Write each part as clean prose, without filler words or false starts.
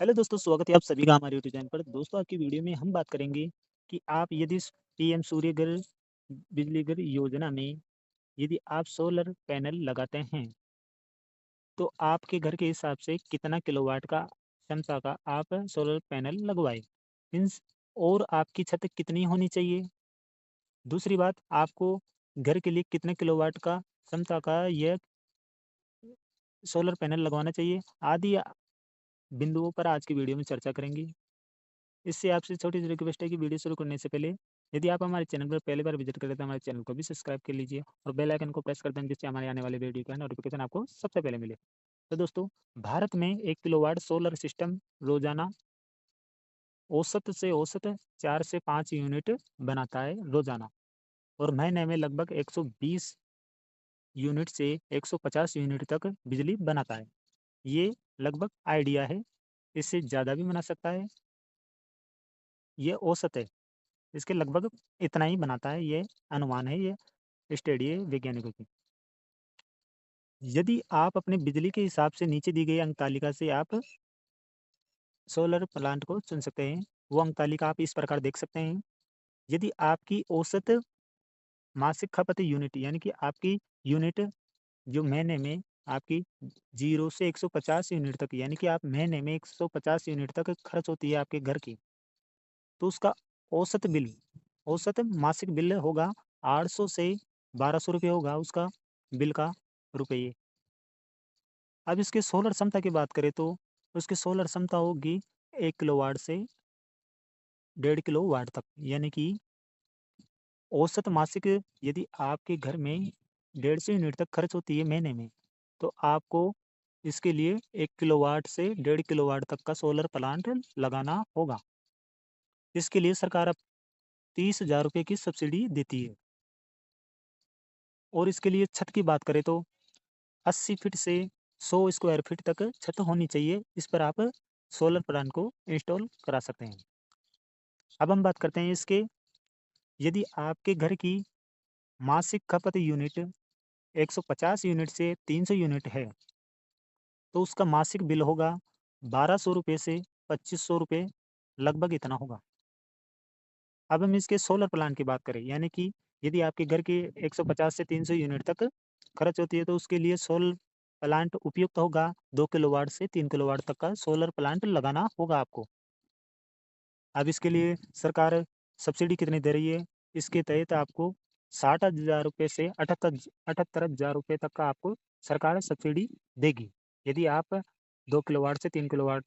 Hello दोस्तों, स्वागत है आप सभी का हमारे यूट्यूब चैनल पर। दोस्तों, आज की वीडियो में हम बात करेंगे कि आप यदि पीएम सूर्यघर बिजली घर योजना में यदि आप सोलर पैनल लगाते हैं, तो आपके घर के हिसाब से कितना किलोवाट का क्षमता का आप सोलर पैनल लगवाए। मीन्स और आपकी छत कितनी होनी चाहिए। दूसरी बात, आपको घर के लिए कितने किलोवाट का क्षमता का यह सोलर पैनल लगवाना चाहिए, आदि बिंदुओं पर आज की वीडियो में चर्चा करेंगे। इससे आपसे छोटी-सी रिक्वेस्ट है कि वीडियो शुरू करने से पहले यदि आप हमारे चैनल पर पहली बार विज़िट कर रहे हैं तो हमारे चैनल को भी सब्सक्राइब कर लीजिए और बेल आइकन को प्रेस कर दें, जिससे हमारे आने वाले वीडियो का नोटिफिकेशन आपको सबसे पहले मिले। तो दोस्तों, भारत में 1 किलोवाट सोलर सिस्टम रोज़ाना औसत से औसत 4 से 5 यूनिट बनाता है रोज़ाना, और महीने में लगभग 120 यूनिट से 150 यूनिट तक बिजली बनाता है। ये लगभग आइडिया है, इससे ज़्यादा भी बना सकता है। ये औसत है। इसके लगभग इतना ही बनाता है, ये अनुमान है, ये स्टडी है वैज्ञानिकों की। यदि आप अपने बिजली के हिसाब से नीचे दी गई अंक तालिका से आप सोलर प्लांट को चुन सकते हैं। वो अंक तालिका आप इस प्रकार देख सकते हैं। यदि आपकी औसत मासिक खपत यूनिट, यानी कि आपकी यूनिट जो महीने में आपकी 0 से 150 यूनिट तक, यानी कि आप महीने में 150 यूनिट तक खर्च होती है आपके घर की, तो उसका औसत बिल, औसत मासिक बिल होगा 800 से 1200 रुपये होगा उसका बिल का रुपये। अब इसके सोलर क्षमता की बात करें तो उसकी सोलर क्षमता होगी 1 किलोवाट से 1.5 किलोवाट तक, यानी कि औसत मासिक यदि आपके घर में 150 यूनिट तक खर्च होती है महीने में, तो आपको इसके लिए 1 किलोवाट से 1.5 किलोवाट तक का सोलर प्लांट लगाना होगा। इसके लिए सरकार अब 30,000 रुपये की सब्सिडी देती है। और इसके लिए छत की बात करें तो 80 फीट से 100 स्क्वायर फीट तक छत होनी चाहिए। इस पर आप सोलर प्लांट को इंस्टॉल करा सकते हैं। अब हम बात करते हैं इसके, यदि आपके घर की मासिक खपत यूनिट 150 यूनिट से 300 यूनिट है, तो उसका मासिक बिल होगा 1200 रुपये से 2500 रुपये, लगभग इतना होगा। अब हम इसके सोलर प्लांट की बात करें, यानी कि यदि आपके घर की 150 से 300 यूनिट तक खर्च होती है, तो उसके लिए सोलर प्लांट उपयुक्त होगा। 2 किलोवाट से 3 किलोवाट तक का सोलर प्लांट लगाना होगा आपको। अब इसके लिए सरकार सब्सिडी कितनी दे रही है? इसके तहत आपको 60,000 रुपये से 78,000 रुपये तक का आपको सरकार सब्सिडी देगी। यदि आप 2 किलोवाट से 3 किलोवाट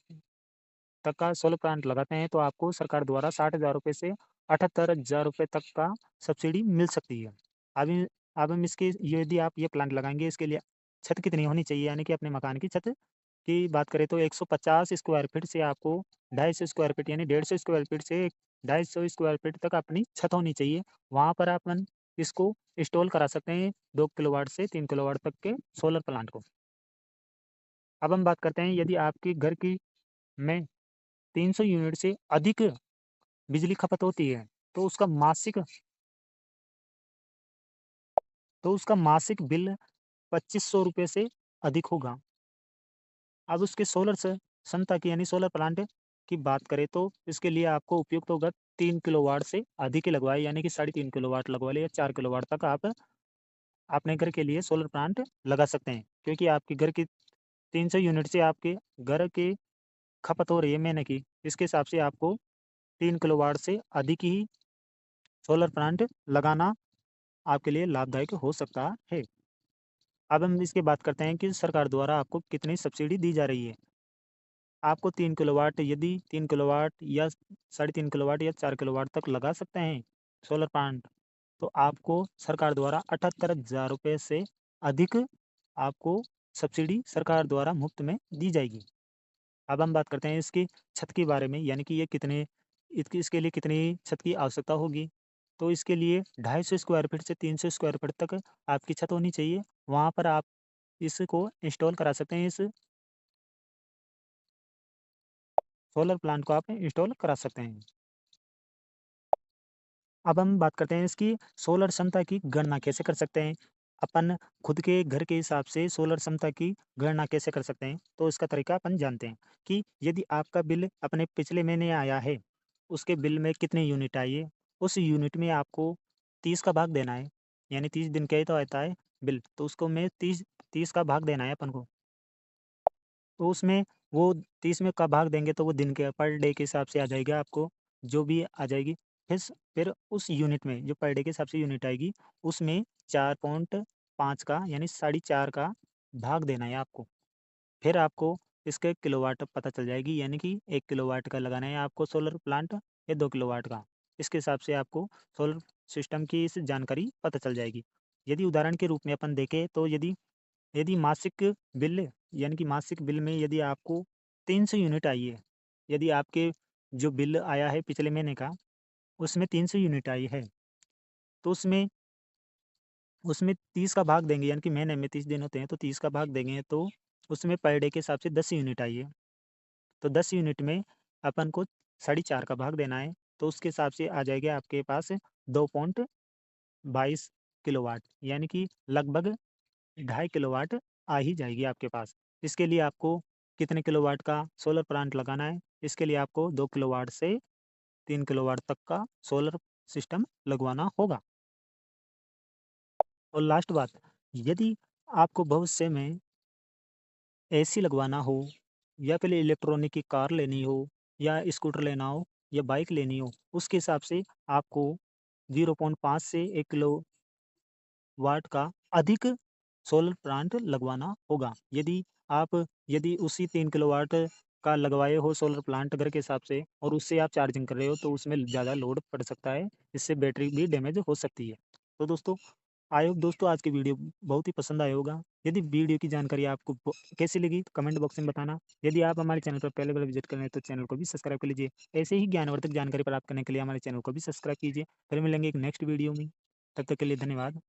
तक का सोलर प्लांट लगाते हैं, तो आपको सरकार द्वारा 60,000 रुपये से 78,000 रुपये तक का सब्सिडी मिल सकती है। अभी अब हम इसके, यदि आप ये प्लांट लगाएँगे, इसके लिए छत कितनी होनी चाहिए, यानी कि अपने मकान की छत की बात करें तो 150 स्क्वायर फीट से आपको 250 स्क्वायर फीट, यानी 150 स्क्वायर फीट से 250 स्क्वायर फीट तक अपनी छत होनी चाहिए। वहाँ पर अपन इसको इंस्टॉल करा सकते हैं 2 किलोवाट से 3 किलोवाट तक के सोलर प्लांट को। अब हम बात करते हैं, यदि आपके घर की में 300 यूनिट से अधिक बिजली खपत होती है, तो उसका मासिक बिल 2500 रुपये से अधिक होगा। अब उसके सोलर से क्षमता की, यानी सोलर प्लांट की बात करें तो इसके लिए आपको उपयुक्त होगा 3 किलोवाट से अधिक ही लगवाए, यानी कि 3.5 किलोवाट लगवा ले, या 4 किलोवाट तक आप अपने घर के लिए सोलर प्लांट लगा सकते हैं। क्योंकि आपके घर की 300 यूनिट से आपके घर की खपत हो रही है महीने की, इसके हिसाब से आपको 3 किलोवाट से अधिक ही सोलर प्लांट लगाना आपके लिए लाभदायक हो सकता है। अब हम इसकी बात करते हैं कि सरकार द्वारा आपको कितनी सब्सिडी दी जा रही है। आपको 3 किलोवाट, यदि 3 किलोवाट या 3.5 किलोवाट या 4 किलोवाट तक लगा सकते हैं सोलर प्लांट, तो आपको सरकार द्वारा 78,000 रुपये से अधिक आपको सब्सिडी सरकार द्वारा मुफ्त में दी जाएगी। अब हम बात करते हैं इसकी छत के बारे में, यानी कि ये कितने, इसके लिए कितनी छत की आवश्यकता होगी। तो इसके लिए 250 स्क्वायर फीट से 300 स्क्वायर फीट तक आपकी छत होनी चाहिए। वहाँ पर आप इसको इंस्टॉल करा सकते हैं, इस सोलर प्लांट को आप इंस्टॉल करा सकते हैं। अब हम बात करते हैं इसकी सोलर क्षमता की गणना कैसे कर सकते हैं। अपन खुद के घर के हिसाब से सोलर क्षमता की गणना कैसे कर सकते हैं? तो इसका तरीका अपन जानते हैं कि यदि आपका बिल अपने पिछले महीने आया है, उसके बिल में कितने यूनिट आई है, उस यूनिट में आपको 30 का भाग देना है। यानी 30 दिन का ही तो आता है बिल, तो उसको में 30 का भाग देना है अपन को। तो उसमें वो 30 में का भाग देंगे तो वो दिन के पर डे के हिसाब से आ जाएगा आपको, जो भी आ जाएगी। फिर उस यूनिट में जो पर डे के हिसाब से यूनिट आएगी, उसमें 4.5 का यानी 4.5 का भाग देना है आपको। फिर आपको इसके किलोवाट पता चल जाएगी, यानी कि 1 किलोवाट का लगाना है आपको सोलर प्लांट या 2 किलोवाट का। इसके हिसाब से आपको सोलर सिस्टम की इस जानकारी पता चल जाएगी। यदि उदाहरण के रूप में अपन देखें तो यदि यदि मासिक बिल यानी कि मासिक बिल में यदि आपको 300 यूनिट आई है, यदि आपके जो बिल आया है पिछले महीने का, उसमें 300 यूनिट आई है, तो उसमें उसमें 30 का भाग देंगे, यानी कि महीने में 30 दिन होते हैं, तो 30 का भाग देंगे तो उसमें पर डे के हिसाब से 10 यूनिट आई है। तो 10 यूनिट में अपन को 4.5 का भाग देना है, तो उसके हिसाब से आ जाएगा आपके पास 2.22 किलोवाट, यानी कि लगभग 2.5 किलोवाट आ ही जाएगी आपके पास। इसके लिए आपको कितने किलोवाट का सोलर प्लांट लगाना है? इसके लिए आपको 2 किलोवाट से 3 किलोवाट तक का सोलर सिस्टम लगवाना होगा। और लास्ट बात, यदि आपको भविष्य में एसी लगवाना हो या फिर इलेक्ट्रॉनिक की कार लेनी हो या स्कूटर लेना हो या बाइक लेनी हो, उसके हिसाब से आपको 0.5 से 1 किलोवाट का अधिक सोलर प्लांट लगवाना होगा। यदि उसी 3 किलोवाट का लगवाए हो सोलर प्लांट घर के हिसाब से और उससे आप चार्जिंग कर रहे हो, तो उसमें ज़्यादा लोड पड़ सकता है, इससे बैटरी भी डैमेज हो सकती है। तो दोस्तों, आई होप दोस्तों आज की वीडियो बहुत ही पसंद आया होगा। यदि वीडियो की जानकारी आपको कैसी लगी तो कमेंट बॉक्स में बताना। यदि आप हमारे चैनल पर पहले बार विजिट कर रहे हैं तो चैनल को भी सब्सक्राइब कर लीजिए। ऐसे ही ज्ञानवर्धक जानकारी प्राप्त करने के लिए हमारे चैनल को भी सब्सक्राइब कीजिए। फिर मिलेंगे एक नेक्स्ट वीडियो में। तब तक के लिए धन्यवाद।